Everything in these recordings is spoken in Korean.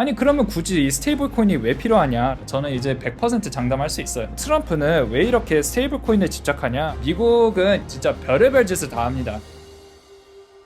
아니 그러면 굳이 이 스테이블 코인이 왜 필요하냐? 저는 이제 100% 장담할 수 있어요. 트럼프는 왜 이렇게 스테이블 코인에 집착하냐? 미국은 진짜 별의별 짓을 다 합니다.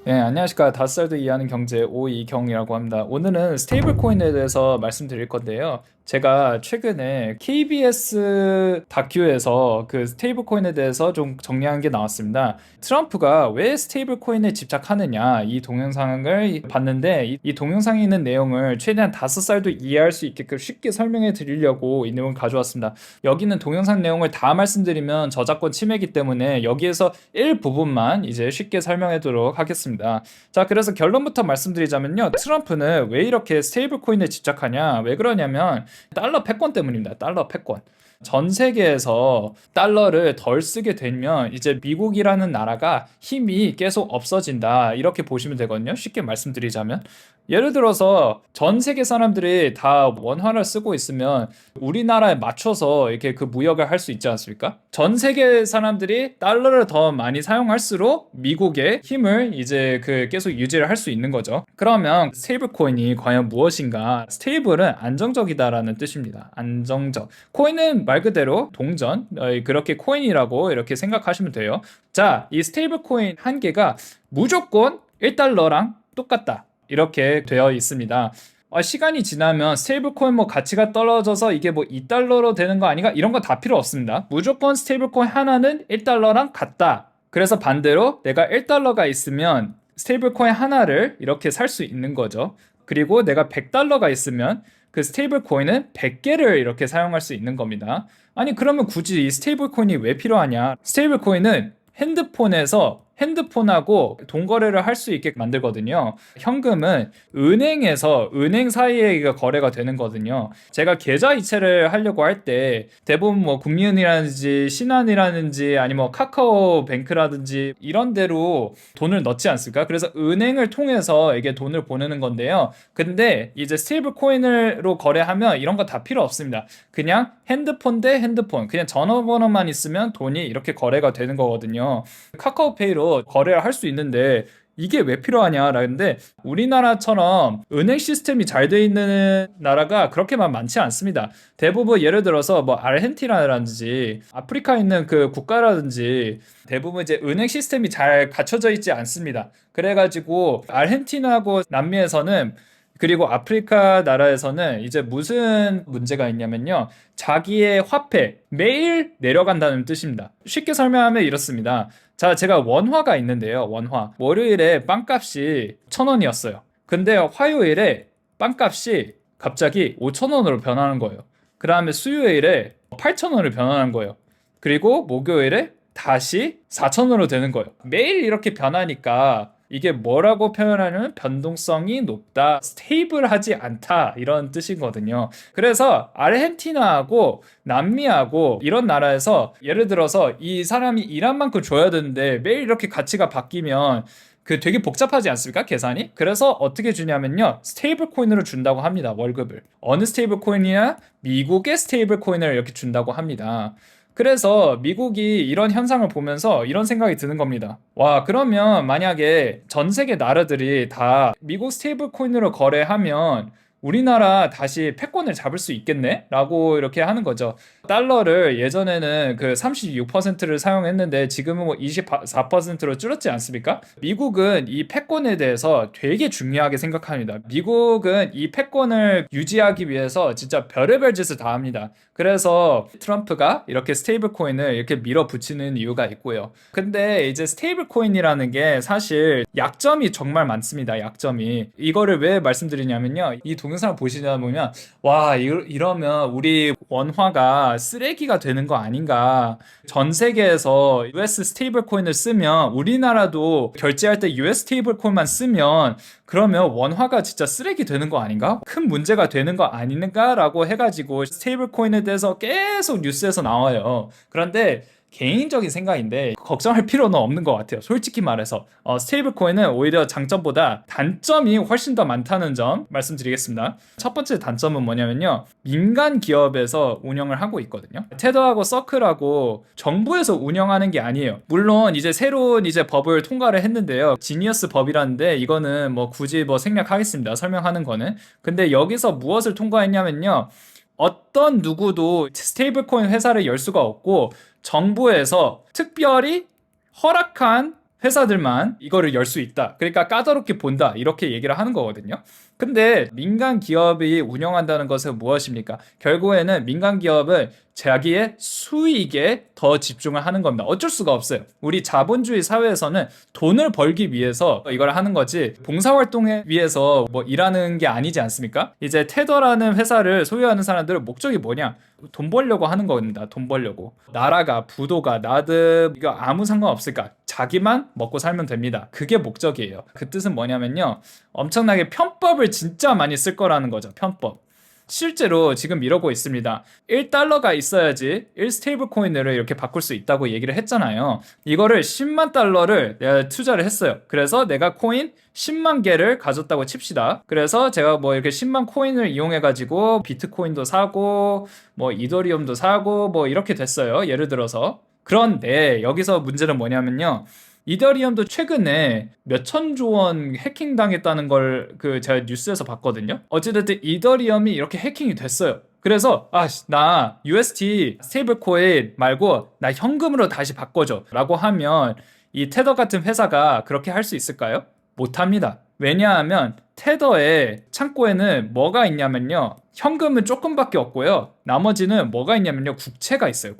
네, 안녕하십니까. 5살도 이해하는 경제 오이경이라고 합니다. 오늘은 스테이블 코인에 대해서 말씀드릴 건데요. 제가 최근에 KBS 다큐에서 그 스테이블 코인에 대해서 좀 정리한 게 나왔습니다. 트럼프가 왜 스테이블 코인에 집착하느냐 이 동영상을 봤는데 이 동영상에 있는 내용을 최대한 5살도 이해할 수 있게끔 쉽게 설명해 드리려고 이 내용을 가져왔습니다. 여기는 동영상 내용을 다 말씀드리면 저작권 침해이기 때문에 여기에서 일부분만 이제 쉽게 설명하도록 하겠습니다. 자, 그래서 결론부터 말씀드리자면요. 트럼프는 왜 이렇게 스테이블 코인에 집착하냐? 왜 그러냐면 달러 패권 때문입니다. 달러 패권. 전 세계에서 달러를 덜 쓰게 되면 이제 미국이라는 나라가 힘이 계속 없어진다. 이렇게 보시면 되거든요. 쉽게 말씀드리자면. 예를 들어서 전 세계 사람들이 다 원화를 쓰고 있으면 우리나라에 맞춰서 이렇게 그 무역을 할 수 있지 않습니까? 전 세계 사람들이 달러를 더 많이 사용할수록 미국의 힘을 이제 그 계속 유지를 할 수 있는 거죠. 그러면 스테이블 코인이 과연 무엇인가? 스테이블은 안정적이다라는 뜻입니다. 안정적. 코인은 말 그대로 동전, 그렇게 코인이라고 이렇게 생각하시면 돼요. 자, 이 스테이블 코인 한 개가 무조건 1달러랑 똑같다. 이렇게 되어 있습니다. 시간이 지나면 스테이블 코인 뭐 가치가 떨어져서 이게 뭐 2달러로 되는 거 아닌가? 이런 거 다 필요 없습니다. 무조건 스테이블 코인 하나는 1달러랑 같다. 그래서 반대로 내가 1달러가 있으면 스테이블 코인 하나를 이렇게 살 수 있는 거죠. 그리고 내가 100달러가 있으면 그 스테이블 코인은 100개를 이렇게 사용할 수 있는 겁니다. 아니 그러면 굳이 이 스테이블 코인이 왜 필요하냐? 스테이블 코인은 핸드폰하고 동거래를 할 수 있게 만들거든요. 현금은 은행에서 은행 사이에 거래가 되는 거거든요. 제가 계좌 이체를 하려고 할 때 대부분 뭐 국민은행이라든지 신한이라든지 아니면 뭐 카카오뱅크라든지 이런 데로 돈을 넣지 않습니까? 그래서 은행을 통해서 이게 돈을 보내는 건데요. 근데 이제 스테이블 코인으로 거래하면 이런 거 다 필요 없습니다. 그냥 핸드폰 대 핸드폰, 그냥 전화번호만 있으면 돈이 이렇게 거래가 되는 거거든요. 카카오페이로 거래를 할 수 있는데 이게 왜 필요하냐라는데 우리나라처럼 은행 시스템이 잘 돼 있는 나라가 그렇게만 많지 않습니다. 대부분 예를 들어서 뭐 아르헨티나라든지 아프리카에 있는 그 국가라든지 대부분 이제 은행 시스템이 잘 갖춰져 있지 않습니다. 그래가지고 아르헨티나하고 남미에서는 그리고 아프리카 나라에서는 이제 무슨 문제가 있냐면요. 자기의 화폐 매일 내려간다는 뜻입니다. 쉽게 설명하면 이렇습니다. 자, 제가 원화가 있는데요. 원화. 월요일에 빵값이 1,000원이었어요. 근데 화요일에 빵값이 갑자기 5,000원으로 변하는 거예요. 그 다음에 수요일에 8,000원으로 변하는 거예요. 그리고 목요일에 다시 4,000원으로 되는 거예요. 매일 이렇게 변하니까 이게 뭐라고 표현하냐면 변동성이 높다, 스테이블하지 않다 이런 뜻이거든요. 그래서 아르헨티나하고 남미하고 이런 나라에서 예를 들어서 이 사람이 일한 만큼 줘야 되는데 매일 이렇게 가치가 바뀌면 그 되게 복잡하지 않습니까? 계산이? 그래서 어떻게 주냐면요. 스테이블 코인으로 준다고 합니다. 월급을. 어느 스테이블 코인이냐? 미국의 스테이블 코인을 이렇게 준다고 합니다. 그래서 미국이 이런 현상을 보면서 이런 생각이 드는 겁니다. 와, 그러면 만약에 전 세계 나라들이 다 미국 스테이블 코인으로 거래하면 우리나라 다시 패권을 잡을 수 있겠네? 라고 이렇게 하는 거죠. 달러를 예전에는 그 36%를 사용했는데 지금은 뭐 24%로 줄었지 않습니까? 미국은 이 패권에 대해서 되게 중요하게 생각합니다. 미국은 이 패권을 유지하기 위해서 진짜 별의별 짓을 다 합니다. 그래서 트럼프가 이렇게 스테이블 코인을 이렇게 밀어붙이는 이유가 있고요. 근데 이제 스테이블 코인이라는 게 사실 약점이 정말 많습니다. 약점이. 이거를 왜 말씀드리냐면요. 이 동영상을 보시다 보면 와, 이러면 우리 원화가 쓰레기가 되는 거 아닌가. 전 세계에서 US 스테이블 코인을 쓰면 우리나라도 결제할 때 US 스테이블 코인만 쓰면 그러면 원화가 진짜 쓰레기 되는 거 아닌가? 큰 문제가 되는 거 아닌가라고 해가지고 스테이블 코인에 대해서 계속 뉴스에서 나와요. 그런데 개인적인 생각인데 걱정할 필요는 없는 것 같아요. 솔직히 말해서 스테이블 코인은 오히려 장점보다 단점이 훨씬 더 많다는 점 말씀드리겠습니다. 첫 번째 단점은 뭐냐면요, 민간 기업에서 운영을 하고 있거든요. 테더하고 서클하고 정부에서 운영하는 게 아니에요. 물론 이제 새로운 이제 법을 통과를 했는데요, 지니어스 법이라는데 이거는 뭐 굳이 뭐 생략하겠습니다, 설명하는 거는. 근데 여기서 무엇을 통과했냐면요, 어떤 누구도 스테이블 코인 회사를 열 수가 없고 정부에서 특별히 허락한 회사들만 이거를 열 수 있다. 그러니까 까다롭게 본다. 이렇게 얘기를 하는 거거든요. 근데 민간 기업이 운영한다는 것은 무엇입니까? 결국에는 민간 기업은 자기의 수익에 더 집중을 하는 겁니다. 어쩔 수가 없어요. 우리 자본주의 사회에서는 돈을 벌기 위해서 이걸 하는 거지 봉사활동에 위해서 뭐 일하는 게 아니지 않습니까? 이제 테더라는 회사를 소유하는 사람들은 목적이 뭐냐? 돈 벌려고 하는 겁니다. 돈 벌려고. 나라가, 부도가, 나도 이거 아무 상관없을까? 자기만 먹고 살면 됩니다. 그게 목적이에요. 그 뜻은 뭐냐면요, 엄청나게 편법을 진짜 많이 쓸 거라는 거죠. 편법. 실제로 지금 이러고 있습니다. 1달러가 있어야지 1스테이블 코인으로 이렇게 바꿀 수 있다고 얘기를 했잖아요. 이거를 10만 달러를 내가 투자를 했어요. 그래서 내가 코인 10만 개를 가졌다고 칩시다. 그래서 제가 뭐 이렇게 10만 코인을 이용해 가지고 비트코인도 사고 뭐 이더리움도 사고 뭐 이렇게 됐어요. 예를 들어서. 그런데 여기서 문제는 뭐냐면요, 이더리움도 최근에 몇천조 원 해킹 당했다는 걸 제가 뉴스에서 봤거든요. 어찌됐든 이더리움이 이렇게 해킹이 됐어요. 그래서 나 UST 스테이블 코인 말고 나 현금으로 다시 바꿔줘 라고 하면 이 테더 같은 회사가 그렇게 할 수 있을까요? 못합니다. 왜냐하면 테더의 창고에는 뭐가 있냐면요, 현금은 조금밖에 없고요, 나머지는 뭐가 있냐면요, 국채가 있어요.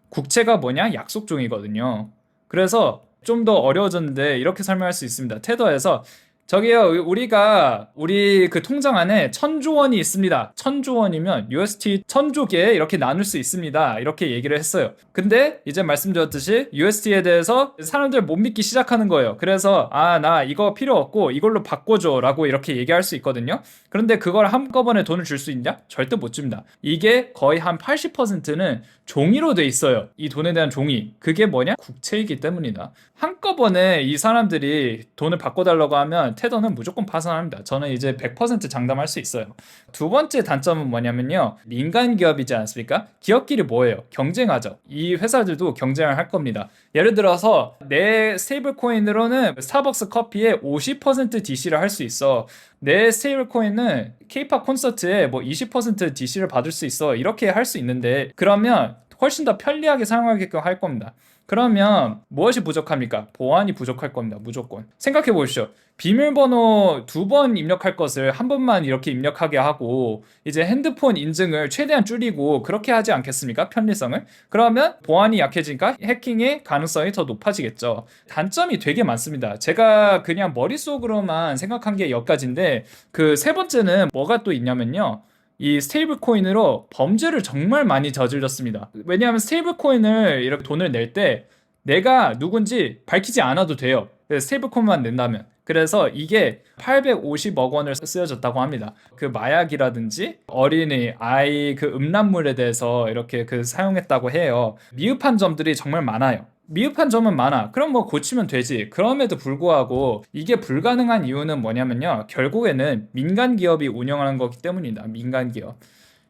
국채가 뭐냐? 약속종이거든요. 그래서 좀 더 어려워졌는데 이렇게 설명할 수 있습니다. 테더에서 저기요, 우리 그 통장 안에 1,000조 원이 있습니다. 1,000조 원이면 UST 1,000조 개 이렇게 나눌 수 있습니다. 이렇게 얘기를 했어요. 근데 이제 말씀드렸듯이 UST에 대해서 사람들 못 믿기 시작하는 거예요. 그래서 나 이거 필요 없고 이걸로 바꿔줘 라고 이렇게 얘기할 수 있거든요. 그런데 그걸 한꺼번에 돈을 줄 수 있냐? 절대 못 줍니다. 이게 거의 한 80%는 종이로 돼 있어요. 이 돈에 대한 종이. 그게 뭐냐? 국채이기 때문이다. 한꺼번에 이 사람들이 돈을 바꿔달라고 하면 테더는 무조건 파산합니다. 저는 이제 100% 장담할 수 있어요. 두 번째 단점은 뭐냐면요, 민간 기업이지 않습니까? 기업끼리 뭐예요? 경쟁하죠. 이 회사들도 경쟁을 할 겁니다. 예를 들어서 내 스테이블 코인으로는 스타벅스 커피에 50% DC를 할 수 있어. 내 스테이블 코인은 K-팝 콘서트에 뭐 20% DC를 받을 수 있어. 이렇게 할 수 있는데, 그러면 훨씬 더 편리하게 사용하게끔 할 겁니다. 그러면 무엇이 부족합니까? 보안이 부족할 겁니다. 무조건. 생각해 보십시오. 비밀번호 2번 입력할 것을 한 번만 이렇게 입력하게 하고 이제 핸드폰 인증을 최대한 줄이고 그렇게 하지 않겠습니까? 편리성을. 그러면 보안이 약해지니까 해킹의 가능성이 더 높아지겠죠. 단점이 되게 많습니다. 제가 그냥 머릿속으로만 생각한 게 여기까지인데, 그 세 번째는 뭐가 또 있냐면요, 이 스테이블 코인으로 범죄를 정말 많이 저질렀습니다. 왜냐하면 스테이블 코인을 이렇게 돈을 낼 때 내가 누군지 밝히지 않아도 돼요. 스테이블 코인만 낸다면. 그래서 이게 850억 원을 쓰여졌다고 합니다. 그 마약이라든지 어린이, 아이 그 음란물에 대해서 이렇게 사용했다고 해요. 미흡한 점들이 정말 많아요. 미흡한 점은 많아. 그럼 뭐 고치면 되지. 그럼에도 불구하고 이게 불가능한 이유는 뭐냐면요, 결국에는 민간 기업이 운영하는 거기 때문이다. 민간 기업.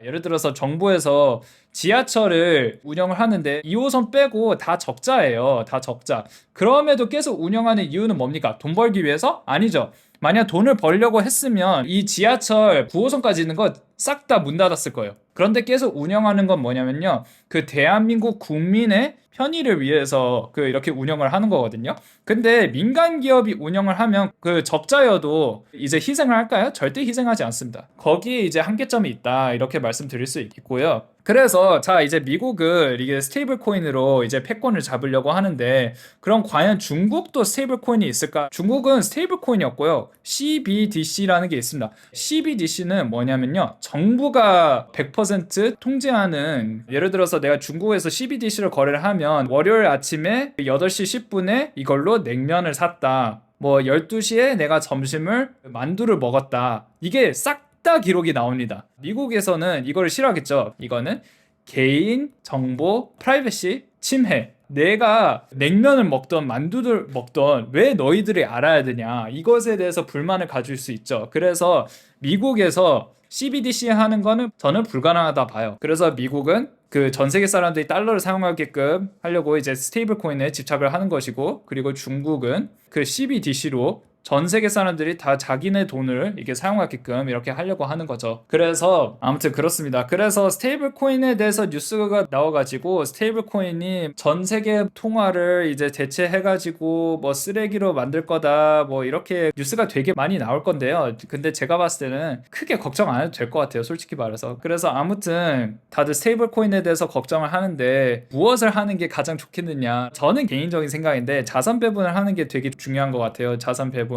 예를 들어서 정부에서 지하철을 운영을 하는데 2호선 빼고 다 적자예요. 다 적자. 그럼에도 계속 운영하는 이유는 뭡니까? 돈 벌기 위해서? 아니죠. 만약 돈을 벌려고 했으면 이 지하철 9호선까지 있는 거 싹 다 문 닫았을 거예요. 그런데 계속 운영하는 건 뭐냐면요, 그 대한민국 국민의 편의를 위해서 이렇게 운영을 하는 거거든요. 근데 민간 기업이 운영을 하면 그 적자여도 이제 희생을 할까요? 절대 희생하지 않습니다. 거기에 이제 한계점이 있다, 이렇게 말씀드릴 수 있고요. 그래서 자, 이제 미국은 이게 스테이블 코인으로 이제 패권을 잡으려고 하는데, 그럼 과연 중국도 스테이블 코인이 있을까? 중국은 스테이블 코인이 없고요, CBDC라는 게 있습니다. CBDC는 뭐냐면요, 정부가 100% 통제하는, 예를 들어서 내가 중국에서 CBDC를 거래를 하면 월요일 아침에 8시 10분에 이걸로 냉면을 샀다, 뭐 12시에 내가 점심을 만두를 먹었다, 이게 싹 다 기록이 나옵니다. 미국에서는 이거를 싫어하겠죠. 이거는 개인 정보 프라이버시 침해. 내가 냉면을 먹던 만두를 먹던 왜 너희들이 알아야 되냐, 이것에 대해서 불만을 가질 수 있죠. 그래서 미국에서 CBDC 하는 거는 저는 불가능하다 봐요. 그래서 미국은 그 전 세계 사람들이 달러를 사용하게끔 하려고 이제 스테이블 코인에 집착을 하는 것이고, 그리고 중국은 그 CBDC로 전 세계 사람들이 다 자기네 돈을 이게 사용하게끔 이렇게 하려고 하는 거죠. 그래서 아무튼 그렇습니다. 그래서 스테이블 코인에 대해서 뉴스가 나와가지고 스테이블 코인이 전 세계 통화를 이제 대체해가지고 뭐 쓰레기로 만들 거다 뭐 이렇게 뉴스가 되게 많이 나올 건데요. 근데 제가 봤을 때는 크게 걱정 안 해도 될 것 같아요, 솔직히 말해서. 그래서 아무튼 다들 스테이블 코인에 대해서 걱정을 하는데 무엇을 하는 게 가장 좋겠느냐, 저는 개인적인 생각인데 자산 배분을 하는 게 되게 중요한 것 같아요. 자산 배분을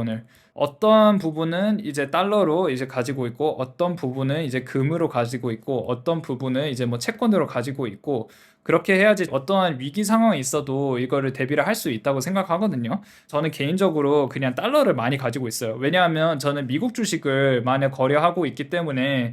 어떤 부분은 이제 달러로 이제 가지고 있고, 어떤 부분은 이제 금으로 가지고 있고, 어떤 부분은 이제 뭐 채권으로 가지고 있고, 그렇게 해야지 어떠한 위기 상황이 있어도 이거를 대비를 할 수 있다고 생각하거든요. 저는 개인적으로 그냥 달러를 많이 가지고 있어요. 왜냐하면 저는 미국 주식을 많이 거래하고 있기 때문에,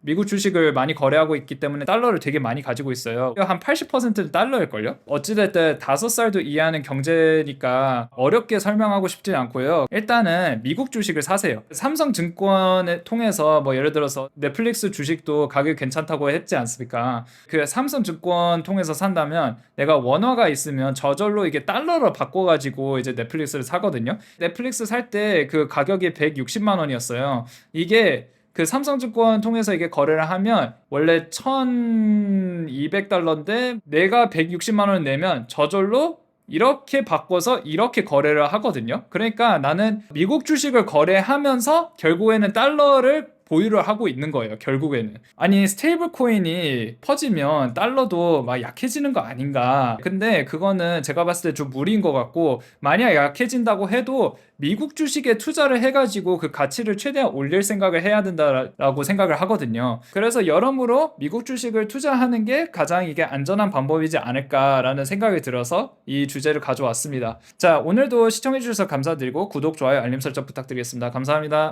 미국 주식을 많이 거래하고 있기 때문에 달러를 되게 많이 가지고 있어요. 한 80%는 달러일걸요? 어찌됐든 5살도 이해하는 경제니까 어렵게 설명하고 싶지 않고요. 일단은 미국 주식을 사세요. 삼성증권을 통해서 뭐 예를 들어서 넷플릭스 주식도 가격이 괜찮다고 했지 않습니까? 그 삼성증권 통해서 산다면 내가 원화가 있으면 저절로 이게 달러로 바꿔가지고 이제 넷플릭스를 사거든요. 넷플릭스 살 때 그 가격이 160만 원이었어요. 이게 그 삼성증권 통해서 이게 거래를 하면 원래 1200달러인데 내가 160만 원을 내면 저절로 이렇게 바꿔서 이렇게 거래를 하거든요. 그러니까 나는 미국 주식을 거래하면서 결국에는 달러를 보유를 하고 있는 거예요, 결국에는. 아니, 스테이블 코인이 퍼지면 달러도 막 약해지는 거 아닌가. 근데 그거는 제가 봤을 때 좀 무리인 것 같고, 만약 약해진다고 해도 미국 주식에 투자를 해가지고 그 가치를 최대한 올릴 생각을 해야 된다라고 생각을 하거든요. 그래서 여러모로 미국 주식을 투자하는 게 가장 이게 안전한 방법이지 않을까라는 생각이 들어서 이 주제를 가져왔습니다. 자, 오늘도 시청해주셔서 감사드리고 구독, 좋아요, 알림 설정 부탁드리겠습니다. 감사합니다.